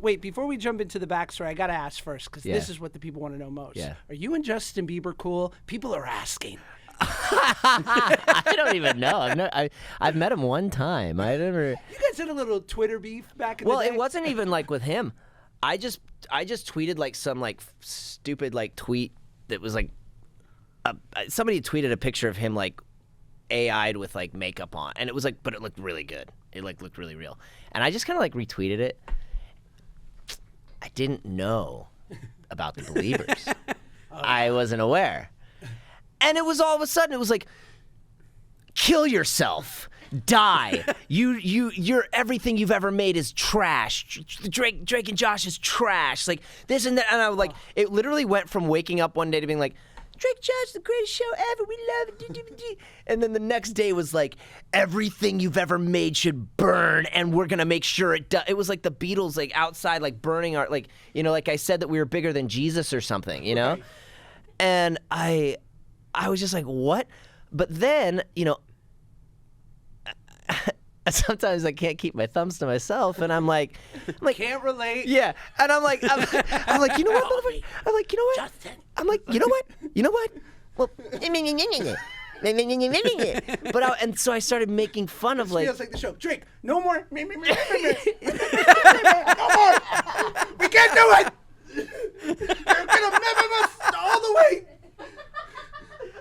wait, before we jump into the backstory, I got to ask first, because Yeah. this is what the people want to know most. Yeah. Are you and Justin Bieber cool? People are asking. I don't even know. I've met him one time. I never. You guys had a little Twitter beef back in the Well, day? it wasn't even like with him. I just tweeted like some like stupid like tweet that was like somebody tweeted a picture of him like AI'd with like makeup on, and it was like, but it looked really good. It like looked really real, and I just kind of like retweeted it. I didn't know about the Believers. I wasn't aware, and it was all of a sudden it was like, kill yourself. Die. You're everything you've ever made is trash. Drake and Josh is trash. Like this and that. And I was like, it literally went from waking up one day to being like, Drake Josh, the greatest show ever. We love it. And then the next day was like, everything you've ever made should burn, and we're gonna make sure it does. It was like the Beatles, like outside, like burning our, like, you know, like I said that we were bigger than Jesus or something, you know. Right. And I was just like, what? But then, you know, sometimes I can't keep my thumbs to myself, and I'm like, can't relate. Yeah, and I'm like, you know what? I'm like, you know what? Justin. I'm like, you know what? Well, but and so I started making fun of like. Feels like the show. Drake, no more. No more. We can't do it. You're gonna mimic us all the way.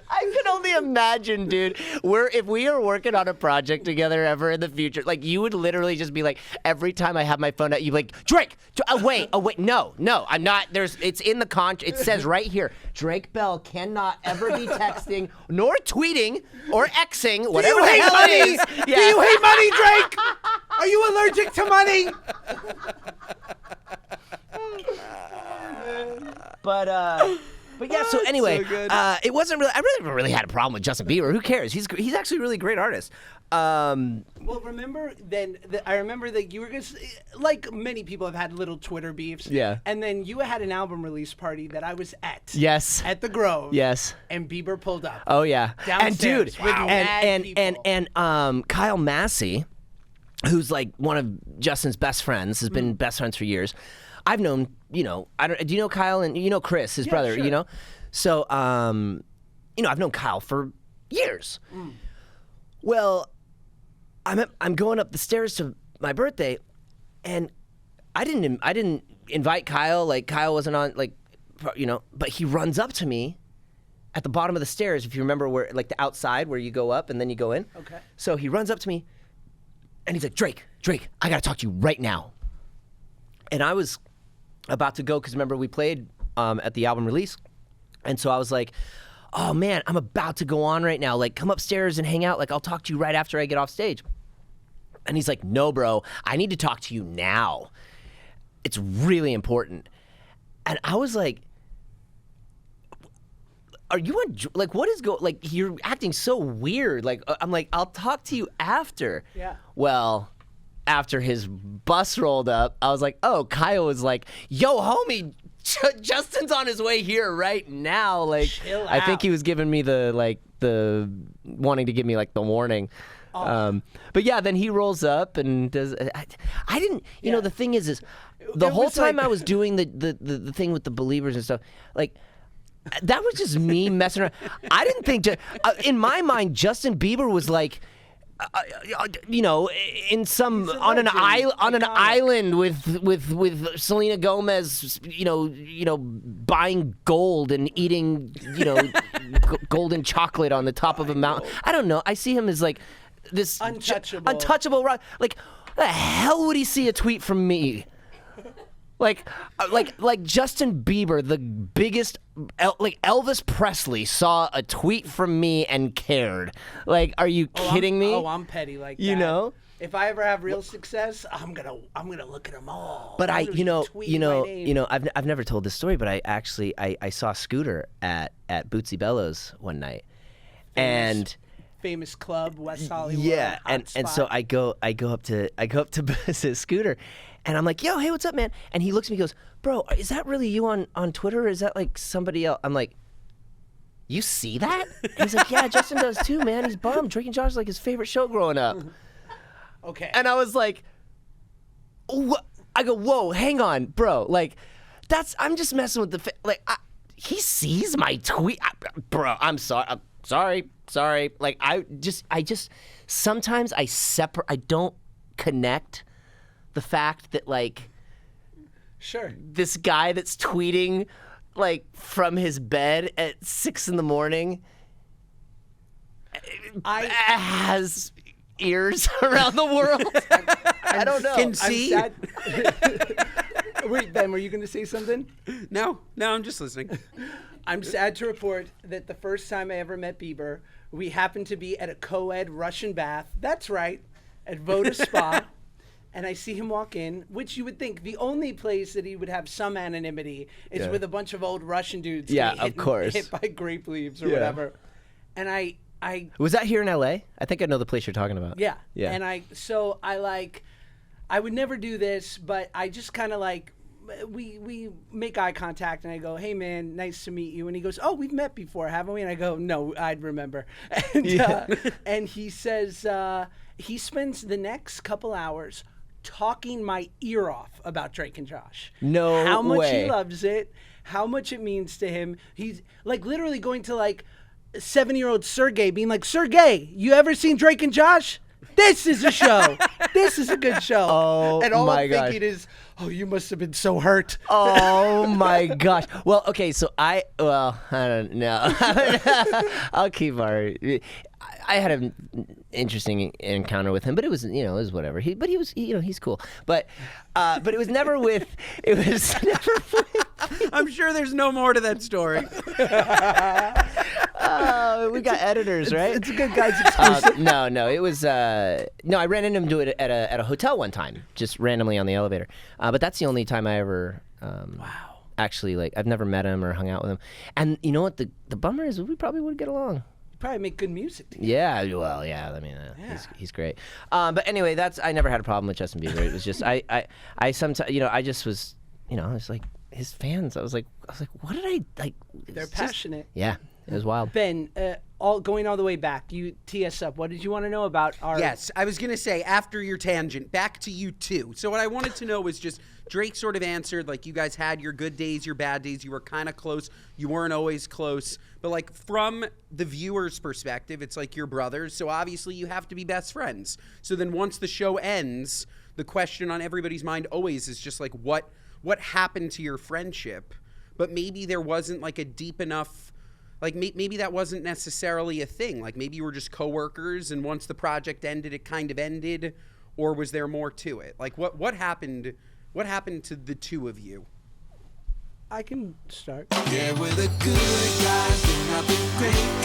I can only imagine, dude. If we are working on a project together ever in the future, like you would literally just be like, every time I have my phone out, you'd be like, Drake, wait, no, I'm not. It's in the contract. It says right here, Drake Bell cannot ever be texting, nor tweeting, or Xing, whatever the hell it is. Yeah. Do you hate money, Drake? Are you allergic to money? But yeah, so anyway, so it wasn't really. I really had a problem with Justin Bieber. Who cares? He's actually a really great artist. Well, remember then? I remember that you were just like many people have had little Twitter beefs. Yeah. And then you had an album release party that I was at. Yes. At the Grove. Yes. And Bieber pulled up. Oh yeah. And dude, wow. and Kyle Massey, who's like one of Justin's best friends, has been best friends for years. I've known, you know, do you know Kyle and you know Chris, his brother, sure. you know? So, you know, I've known Kyle for years. Well, I'm going up the stairs to my birthday, and I didn't invite Kyle. Like Kyle wasn't on, like, you know, but he runs up to me at the bottom of the stairs. If you remember where, like the outside where you go up and then you go in. Okay. So he runs up to me, and he's like, Drake, I gotta talk to you right now. And I was about to go because remember we played at the album release, and so I was like, oh man, I'm about to go on right now, like come upstairs and hang out, like I'll talk to you right after I get off stage. And he's like, no bro, I need to talk to you now, it's really important. And I was like, are you on, like what is like you're acting so weird, like I'm like, I'll talk to you after. Yeah. Well, after his bus rolled up, I was like, oh, Kyle was like, yo, homie, Justin's on his way here right now. Like, chill I think out. he was giving me the wanting to give me like the warning. Oh. But yeah, then he rolls up and does, I didn't, you know, the thing is the It whole was time like- I was doing the thing with the Believers and stuff, like, that was just me messing around. I didn't think, in my mind, Justin Bieber was like, you know, on an island with Selena Gomez, you know, buying gold and eating, you know, golden chocolate on the top of a mountain. I don't know. I see him as like this untouchable rock. Like, the hell would he see a tweet from me? Like Justin Bieber, the biggest, like Elvis Presley saw a tweet from me and cared. Like, are you kidding me? I'm petty like that. You know? If I ever have real success, I'm gonna look at them all. But I've never told this story, but I saw Scooter at Bootsy Bellows one night, and famous club, West Hollywood. yeah, and so I go up to Scooter. And I'm like, yo, hey, what's up, man? And he looks at me and goes, bro, is that really you on Twitter, or is that like somebody else? I'm like, you see that? And he's like, yeah, Justin does too, man. He's bummed. Drake and Josh is like his favorite show growing up. Okay. And I was like, what? I go, whoa, hang on, bro. Like, I'm just messing with he sees my tweet. Bro, I'm sorry. Sorry. Like, I just, sometimes I don't connect the fact that, like, Sure. this guy that's tweeting, like, from his bed at 6 a.m. has ears around the world. I don't know. Can see. Wait, Ben, were you going to say something? No, I'm just listening. I'm sad to report that the first time I ever met Bieber, we happened to be at a co-ed Russian bath. That's right, at Voda Spa. And I see him walk in, which you would think the only place that he would have some anonymity is with a bunch of old Russian dudes. Yeah, getting of course. hit by grape leaves or whatever. And I Was that here in LA? I think I know the place you're talking about. Yeah. Yeah. And I would never do this, but I just kind of like, we make eye contact and I go, hey man, nice to meet you. And he goes, oh, we've met before, haven't we? And I go, no, I'd remember. And, and he says, he spends the next couple hours talking my ear off about Drake and Josh. No How much way. he loves it, how much it means to him. He's like literally going to like 7-year-old Sergey being like, Sergey, you ever seen Drake and Josh? This is a show. This is a good show. Oh, and all my I'm gosh. thinking is, oh, you must have been so hurt. Oh my gosh. Well, okay, so I don't know. I'll keep I had an interesting encounter with him, but it was, it was whatever. He was, he's cool. But it was never with. I'm sure there's no more to that story. We got editors, right? It's a good guy's exclusive. No, it was no. I ran into him at a hotel one time, just randomly on the elevator. But that's the only time I ever. Wow. Actually, like, I've never met him or hung out with him. And you know what? The bummer is, we probably would get along. You probably make good music together. Yeah, well, yeah. I mean, he's great. But anyway, I never had a problem with Justin Bieber. It was just I sometimes I just was I was like his fans. I was like, what did I like? They're passionate. Yeah, it was wild. Ben, going all the way back, you tee us up. What did you want to know about our? Yes, I was going to say, after your tangent, back to you two. So what I wanted to know was just, Drake sort of answered, like, you guys had your good days, your bad days. You were kind of close. You weren't always close. But, like, from the viewer's perspective, it's like you're brothers. So obviously you have to be best friends. So then once the show ends, the question on everybody's mind always is just, like, what happened to your friendship? But maybe there wasn't, like, a deep enough... Like, maybe that wasn't necessarily a thing. Like, maybe you were just coworkers, and once the project ended, it kind of ended, or was there more to it? Like, what happened? What happened to the two of you? I can start. Yeah, we're the good guys, and not the great